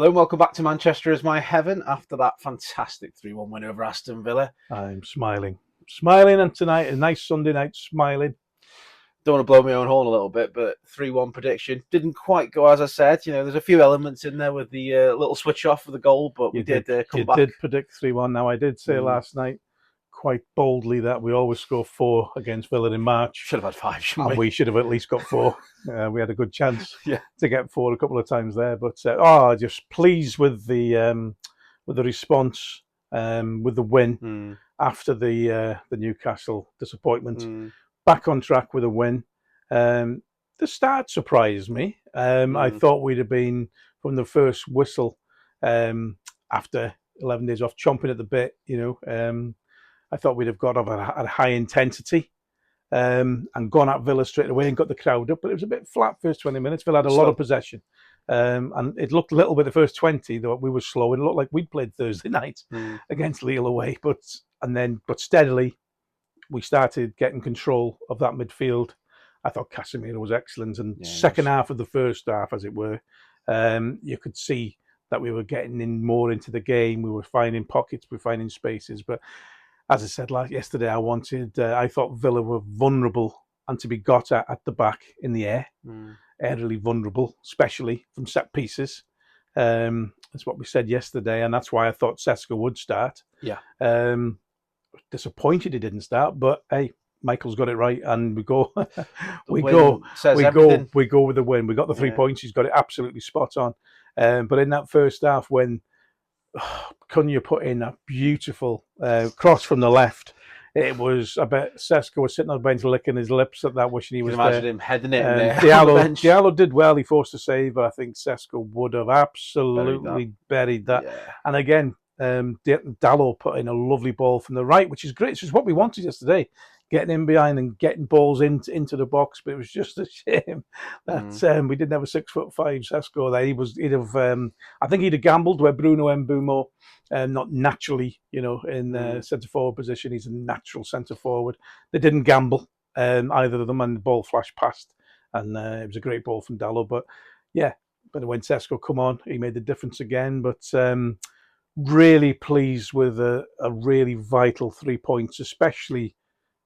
Hello and welcome back to Manchester is my heaven after that fantastic 3-1 win over Aston Villa. I'm smiling. Smiling, and tonight, a nice Sunday night, smiling. Don't want to blow my own horn a little bit, but 3-1 prediction didn't quite go as I said. You know, there's a few elements in there with the little switch off of the goal, but we did come back. You did predict 3-1. Now, I did say last night quite boldly that we always score 4 against Villa in March. Should have had 5, shouldn't we? And we should have at least got 4. We had a good chance Yeah. to get 4 a couple of times there. But just pleased with the response, with the win after the Newcastle disappointment. Back on track with a win. The start surprised me. I thought we'd have been, from the first whistle, after 11 days off, chomping at the bit, I thought we'd have got off at a high intensity and gone at Villa straight away and got the crowd up. But it was a bit flat first 20 minutes. Villa had a lot of possession. And it looked a little bit the first 20, though we were slow. It looked like we'd played Thursday night against Lille away. But steadily, we started getting control of that midfield. I thought Casemiro was excellent. And second half of the first half, as it were, you could see that we were getting in more into the game. We were finding pockets, we were finding spaces. But as I said yesterday, I thought Villa were vulnerable and to be got at the back in the air. Aerially vulnerable, especially from set pieces. That's what we said yesterday, and that's why I thought Sesko would start. Yeah. Disappointed he didn't start, but hey, Michael's got it right, and we go with the win. We got the 3 points. He's got it absolutely spot on. But in that first half, when Cunha put in a beautiful cross from the left, it was, I bet Sesko was sitting on the bench licking his lips at that, wishing he was there. Imagine him heading it in there. Diallo did well. He forced a save, but I think Sesko would have absolutely buried that. Yeah. And again, Diallo put in a lovely ball from the right, which is great. Which is what we wanted yesterday, getting in behind and getting balls into the box. But it was just a shame that we didn't have a 6'5" Sesko there. I think he'd have gambled where Bruno Mbeumo, not naturally, in centre forward position. He's a natural centre forward. They didn't gamble, either of them, and the ball flashed past, and it was a great ball from Diallo. But when Sesko come on, he made the difference again. But really pleased with a really vital 3 points, especially,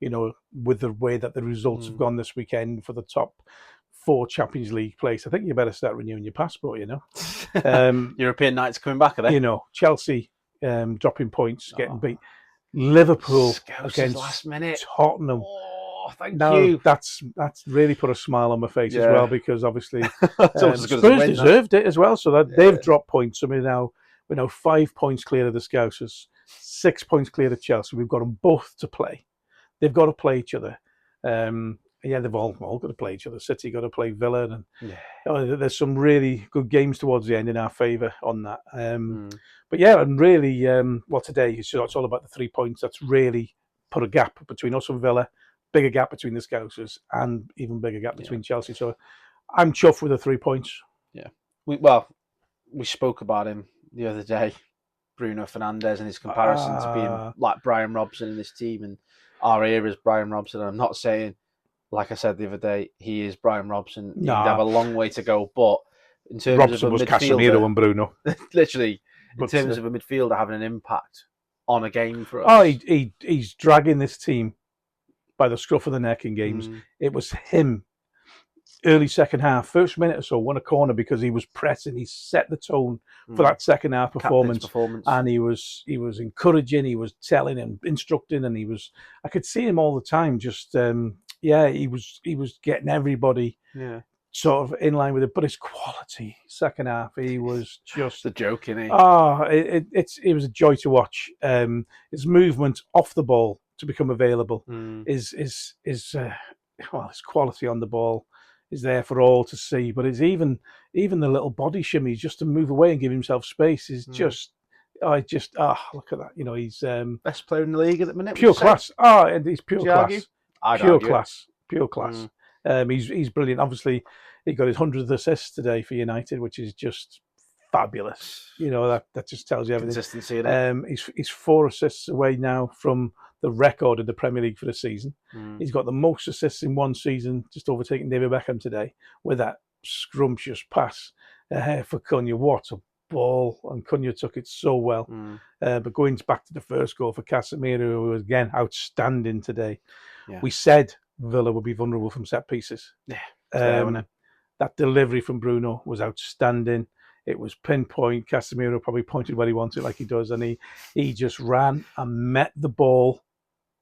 with the way that the results have gone this weekend for the top 4 Champions League place. I think you better start renewing your passport, European nights coming back, are they? Chelsea dropping points, getting beat. Liverpool against last minute. Tottenham. Oh, thank you. That's really put a smile on my face as well, because obviously Spurs deserved it as well. So that they've dropped points. So we're now 5 points clear of the Scousers, 6 points clear of Chelsea. We've got them both to play. They've got to play each other. They've all got to play each other. City got to play Villa, and there's some really good games towards the end in our favour on that. And really, today it's all about the 3 points. That's really put a gap between us and Villa, bigger gap between the Scousers, and even bigger gap between Chelsea. So I'm chuffed with the 3 points. Yeah, we spoke about him the other day, Bruno Fernandes, and his comparison to being like Brian Robson in this team, and our era's Brian Robson. I'm not saying, like I said the other day, he is Brian Robson. He'd have a long way to go, but in terms Robson of a was midfielder, Casemiro and Bruno, literally, in terms of a midfielder having an impact on a game for us. Oh, he's dragging this team by the scruff of the neck in games. It was him. Early second half, first minute or so, won a corner because he was pressing. He set the tone for that second half performance. And he was encouraging. He was telling and instructing, and I could see him all the time. Just he was getting everybody sort of in line with it. But his quality second half, he was just the joke, innit? It was a joy to watch. His movement off the ball to become available his quality on the ball is there for all to see. But it's even the little body shimmies just to move away and give himself space is just look at that. He's best player in the league at the minute. Pure class. He's pure class. Pure class. He's brilliant. Obviously, he got his 100th assist today for United, which is just fabulous. That just tells you everything. Consistency. He's 4 assists away now from the record in the Premier League for the season. He's got the most assists in one season, just overtaking David Beckham today with that scrumptious pass for Cunha. What a ball, and Cunha took it so well. But going back to the first goal for Casemiro, who was again outstanding today. Yeah. We said Villa would be vulnerable from set pieces. Yeah, fair, wasn't it? That delivery from Bruno was outstanding. It was pinpoint. Casemiro probably pointed where he wanted, like he does, and he just ran and met the ball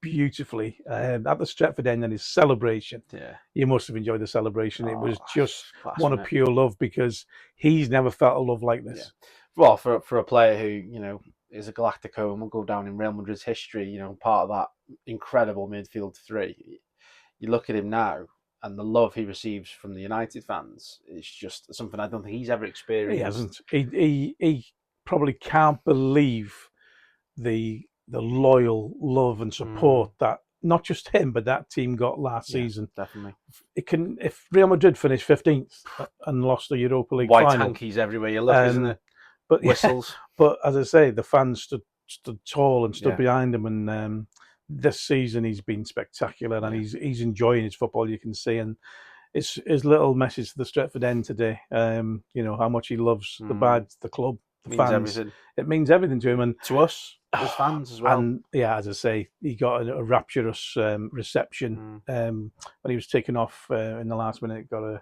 beautifully at the Stretford end, and his celebration. Yeah, you must have enjoyed the celebration. It was just class, one of pure love, because he's never felt a love like this. Yeah. Well, for a player who is a Galactico and will go down in Real Madrid's history, part of that incredible midfield three. You look at him now, and the love he receives from the United fans is just something I don't think he's ever experienced. He hasn't. He probably can't believe the loyal love and support that not just him but that team got last season. Definitely. If Real Madrid finished 15th and lost the Europa League white final, hankies everywhere you look, isn't it? But whistles. Yeah, but as I say, the fans stood tall and stood behind him, and this season he's been spectacular, and he's enjoying his football. You can see, and it's his little message to the Stretford end today. How much he loves the badge, the club, the fans. Everything. It means everything to him, and to us as fans as well. And as I say, he got a rapturous reception when he was taken off in the last minute. Got a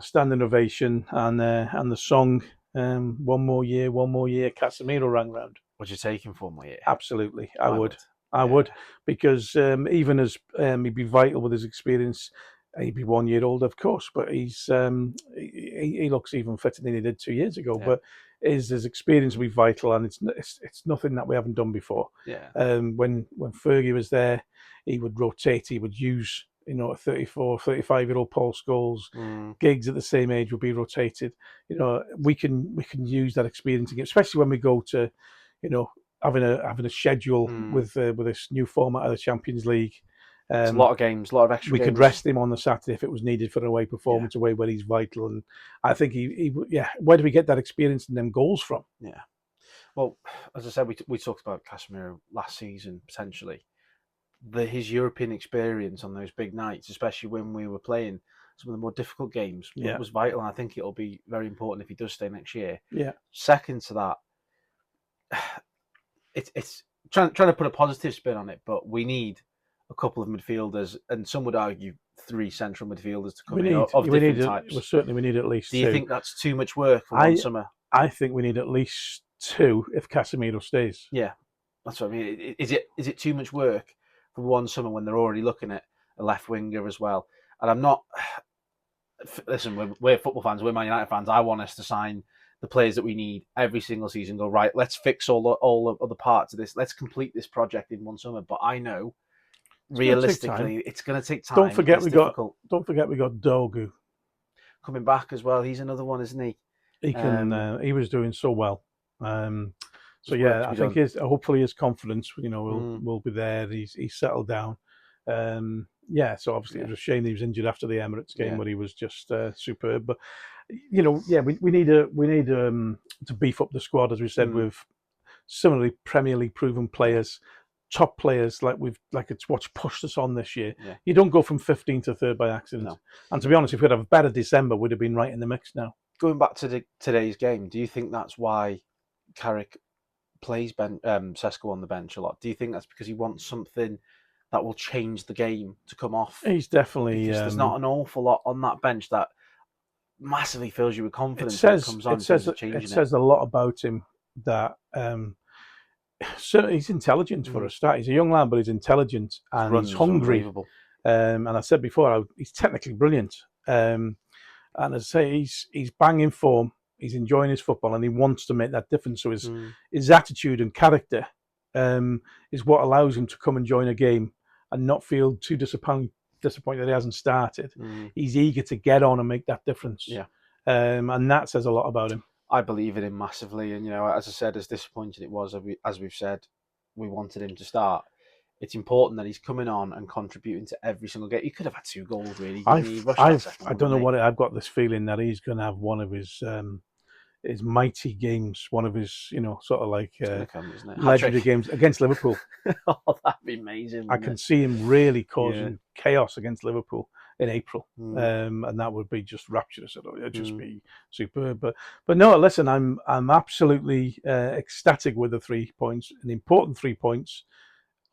standing ovation, and the song "One More Year, One More Year." Casemiro rang round. Would you take him for 1 more year? Absolutely, I would. I would, because even as he'd be vital with his experience. He'd be 1 year old, of course, but he looks even fitter than he did 2 years ago. Yeah. But his experience will be vital, and it's nothing that we haven't done before. Yeah. When Fergie was there, he would rotate. He would use a 34, 35-year-old Paul Scholes. Giggs at the same age would be rotated. We can use that experience again, especially when we go to, having a schedule with this new format of the Champions League. It's a lot of games, a lot of extra we games. Could rest him on the Saturday if it was needed for an away performance, away where he's vital. And I think where do we get that experience and them goals from? Yeah. Well, as I said, we talked about Casemiro last season, potentially. His European experience on those big nights, especially when we were playing some of the more difficult games, was vital. And I think it'll be very important if he does stay next year. Yeah. Second to that, it's trying to put a positive spin on it, but we need a couple of midfielders, and some would argue 3 central midfielders to come in of different types. Well, certainly we need at least 2. Do you think that's too much work for one summer? I think we need at least 2 if Casemiro stays. Yeah, that's what I mean. Is it too much work for one summer when they're already looking at a left winger as well? And I'm not... Listen, we're football fans, we're Man United fans. I want us to sign the players that we need every single season. Go, right, let's fix all the parts of this. Let's complete this project in one summer. But I know... realistically, it's going to take time. Don't forget we got Dogu coming back as well. He's another one, isn't he? He can. He was doing so well. So yeah, I think hopefully his confidence, will be there. He's settled down. So obviously it was a shame that he was injured after the Emirates game, where he was just superb. But we need to beef up the squad, as we said, with similarly Premier League proven players. Top players it's what's pushed us on this year. Yeah. You don't go from 15th to 3rd by accident. No. And to be honest, if we'd have a better December, we'd have been right in the mix now. Going back to today's game, do you think that's why Carrick plays Sesko on the bench a lot? Do you think that's because he wants something that will change the game to come off? He's definitely... there's not an awful lot on that bench that massively fills you with confidence. It says a lot about him that... certainly he's intelligent for a start. He's a young lad, but he's intelligent and he's hungry. And I said before, he's technically brilliant. And as I say, he's banging form. He's enjoying his football, and he wants to make that difference. So his attitude and character is what allows him to come and join a game and not feel too disappointed that he hasn't started. He's eager to get on and make that difference. Yeah, and that says a lot about him. I believe in him massively, and as I said, as disappointing it was, as we've said, we wanted him to start. It's important that he's coming on and contributing to every single game. He could have had 2 goals, really. I don't know what I've got this feeling that he's going to have one of his mighty games, one of his sort of like legendary games against Liverpool. Oh, that'd be amazing. I can see him really causing chaos against Liverpool. in April, and that would be just rapturous. It'd just be superb. But no, listen, I'm absolutely ecstatic with the 3 points, an important 3 points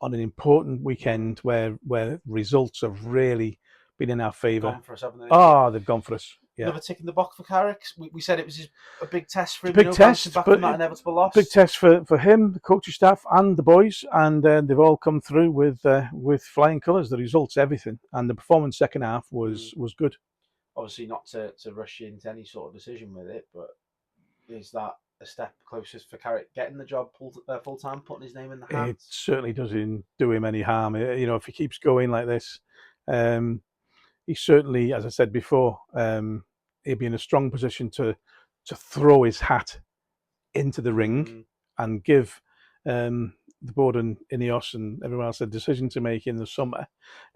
on an important weekend where results have really been in our favour. Gone for us, haven't they? They've gone for us. Yeah. Another tick in the box for Carrick. We said it was a big test for him. Big test, back but from that inevitable loss. Big test for him, the coaching staff, and the boys, and they've all come through with flying colours. The results, everything, and the performance second half was good. Obviously, not to rush into any sort of decision with it, but is that a step closer for Carrick getting the job full time, putting his name in the hat? It certainly doesn't do him any harm. You know, if he keeps going like this, he certainly, as I said before, he'd be in a strong position to throw his hat into the ring and give the board and Ineos and everyone else a decision to make in the summer.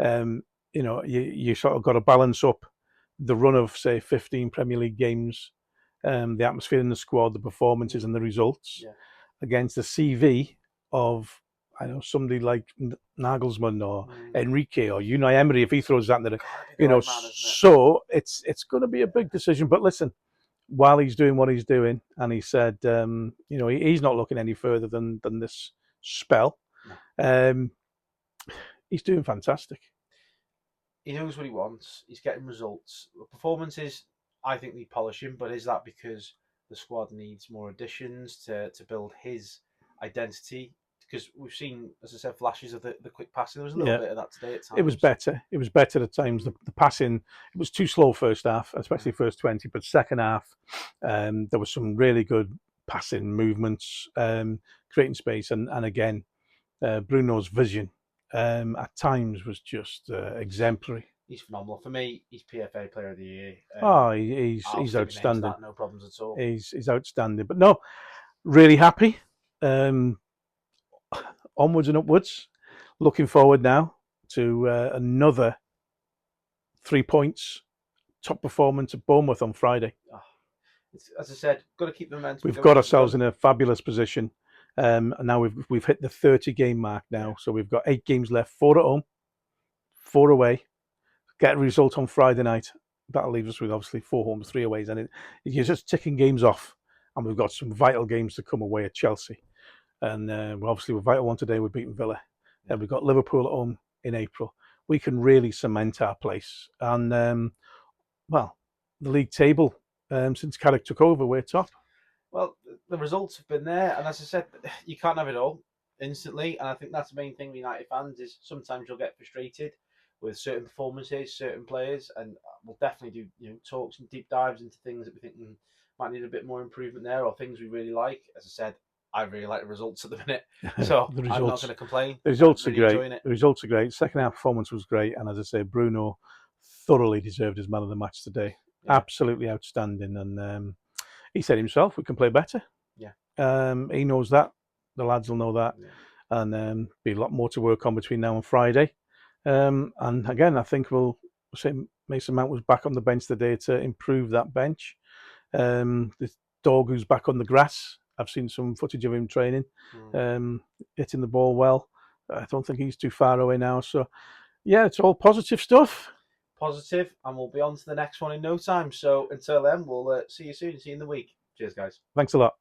You know, you sort of got to balance up the run of, say, 15 Premier League games, the atmosphere in the squad, the performances and the results against the CV of, I know, somebody like Nagelsmann or Enrique or Unai Emery, if he throws that in the, you know, so it's going to be a big decision. But listen, while he's doing what he's doing, and he said, you know, he's not looking any further than this spell. He's doing fantastic. He knows what he wants. He's getting results. The performances, I think, need polishing, but is that because the squad needs more additions to build his identity? Because we've seen, as I said, flashes of the quick passing. There was a little bit of that today at times. It was better. It was better at times. The passing, it was too slow first half, especially first 20. But second half, there was some really good passing movements, creating space. And again, Bruno's vision at times was just exemplary. He's phenomenal. For me, he's PFA Player of the Year. He's outstanding. No problems at all. He's outstanding. But no, really happy. Onwards and upwards. Looking forward now to another 3 points, top performance at Bournemouth on Friday. As I said, got to keep the momentum. We've got ourselves in a fabulous position. And now we've hit the 30 game mark now, so we've got 8 games left: 4 at home, 4 away. Get a result on Friday night. That'll leave us with obviously 4 home, 3 aways, and you're just ticking games off. And we've got some vital games to come away at Chelsea. And obviously we're vital one today. We're beating Villa. And we've got Liverpool at home in April. We can really cement our place. And well, the league table, since Carrick took over, we're top. Well, the results have been there, and as I said, you can't have it all instantly. And I think that's the main thing with United fans is sometimes you'll get frustrated with certain performances, certain players, and we'll definitely do talks and deep dives into things that we think might need a bit more improvement there, or things we really like. As I said, I really like the results at the minute, so I'm not going to complain. The results are great. The results are great. Second half performance was great, and as I say, Bruno thoroughly deserved his man of the match today. Yeah. Absolutely outstanding, and he said himself, we can play better. Yeah, he knows that. The lads will know that, and be a lot more to work on between now and Friday. And again, I think we'll say Mason Mount was back on the bench today to improve that bench. The dog who's back on the grass. I've seen some footage of him training, hitting the ball well. I don't think he's too far away now. So, yeah, it's all positive stuff. Positive, and we'll be on to the next one in no time. So until then, we'll see you soon. See you in the week. Cheers, guys. Thanks a lot.